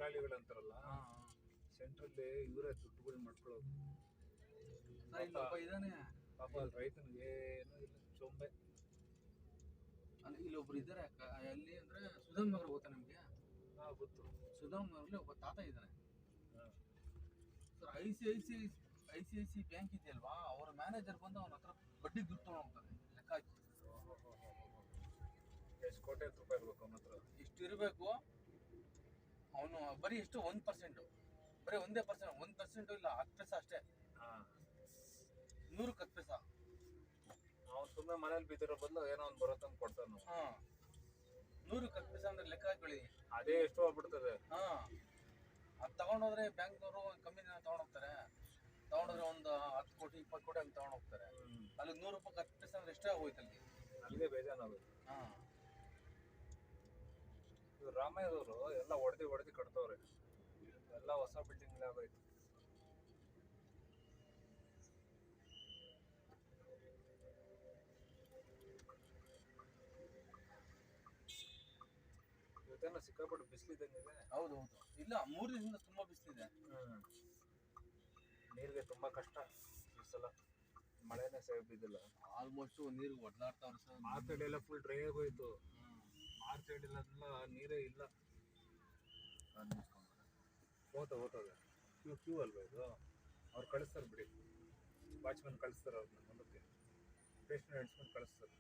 ದಲ್ಲಾಳಿಗಳಂತಾರಲ್ಲ, ಸೆಂಟ್ರಲ್ಲಿ ಇವರೇ ದುಡ್ಡುಗಳು ಮಾಡ್ಕೊಳ್ಳೋದು. ಇದಾನೆ ಪಾಪ ಅಲ್ಲಿ ರೈತನಿಗೆ ಏನೂ ಇಲ್ಲ, ಚೊಂಬೆ. ಅಲ್ಲಿ ಇಲ್ಲೊಬ್ರು ಇದ್ದಾರೆ ಅಲ್ಲಿ ಅಂದ್ರೆ ಸುಧಾಮ್ ನಗರ ಗೊತ್ತಾ ನಿಮ್ಗೆ? ಗೊತ್ತು. ಸುಧಾಮ್ ನಗರಲ್ಲಿ ಒಬ್ಬ ತಾತ ಇದ್ದಾನೆ ಸರ್. ಐ ಸಿ ಬ್ಯಾಂಕ್ ಇದೆಯಲ್ವಾ, ಅವರ ಮ್ಯಾನೇಜರ್ ಬಂದು ಅವನ ಹತ್ರ ಬಡ್ಡಿ ದುಡ್ಡು ತಗೊಂಡೋಗ್ತಾನೆ ಲೆಕ್ಕ ಹಾಕಿ. ಎಷ್ಟು ಕೋಟಿ ರೂಪಾಯಿ ಇರ್ಬೇಕು ಅವನ ಹತ್ರ? ಇಷ್ಟು ಇರಬೇಕು. ಅವನು ಬರೀ ಎಷ್ಟು 1%, ಬರೀ 1% ಇಲ್ಲ 10 ಪೈಸೆ ಅಷ್ಟೇ. 100ಕ್ಕೆ 10 ಪೈಸೆ. ಅವ್ನು ಸುಮ್ಮನೆ ಮನೇಲಿ ಬಿದ್ದಿರೋ ಬದಲು ಏನೋ ಒಂದು ಬರೋತಂದು ಕೊಡ್ತಾನು. 100ಕ್ಕೆ 10 ಪೈಸೆ ಅಂದ್ರೆ ಲೆಕ್ಕ ಹಾಕೊಳ್ಳಿ, ಅದೇ ಎಷ್ಟು ಹೋಗ್ಬಿಡ್ತದೆ. ಅದು ತಗೊಂಡೋದ್ರೆ ಬ್ಯಾಂಕ್ನವರು ಕಮ್ಮಿನ ತಗೊಂಡೋಗ್ತಾರೆ. ತಗೊಂಡ್ರೆ ಒಂದು 10 ಕೋಟಿ 20 ಕೋಟಿ ಅಂತ ತಗೊಂಡೋಗ್ತಾರೆ. ಅಲ್ಲಿ 100 ರೂಪಾಯಿ 10 ಪೈಸೆ ಅಂದ್ರೆ ಎಷ್ಟೇ ಆಗೋಯ್ತು ಅಲ್ಲಿ. ಅಲ್ಲಿಗೆ ಬೇಜಾನಾಗುತ್ತೆ. ಇವ್ರು ರಾಮಯ್ಯದವರು ಎಲ್ಲ ಹೊಡೆದಿ ಕಟ್ತವ್ರೆ. ಎಲ್ಲ ಹೊಸ ಬಿಲ್ಡಿಂಗ್ ಆಗೋಯ್ತು. ಇವತ್ತೇನೋ ಸಿಕ್ಕಾಪಟ್ಟು ಬಿಸಿಲಿದ್ದಂಗಿದೆ. ಹೌದು ಇಲ್ಲ, 3 ದಿನದಿಂದ ತುಂಬಾ ಬಿಸಿಲಿದೆ. ನೀರಿಗೆ ತುಂಬಾ ಕಷ್ಟ ಈ ಸಲ. ಮಳೆನೇ ಸೇವ್ ಬಿದ್ದಿಲ್ಲ. ಆಲ್ಮೋಸ್ಟ್ ನೀರು ಒಡ್ಲಾಡ್ತಾವ್ರೆ ಸರ್. ಮಾರ್ಚ್ ಎಲ್ಲ ಫುಲ್ ಡ್ರೈ ಆಗೋಯ್ತು. ಮಾರ್ಚ್ ಎಲ್ಲ ನೀರೇ ಇಲ್ಲ. ಓದ್ತದೆ ಕ್ಯೂ ಅಲ್ವಾ ಇದು? ಅವ್ರು ಕಳಿಸ್ತಾರೆ ಬಿಡಿ, ವಾಚ್ಮನ್ ಕಳಿಸ್ತಾರೆ, ಅವ್ರನ್ನ ಮುಂದಕ್ಕೆ ಪೇಷಂಟ್ ಹಿಡ್ಸ್ಕೊಂಡು ಕಳಿಸ್ತಾರೆ.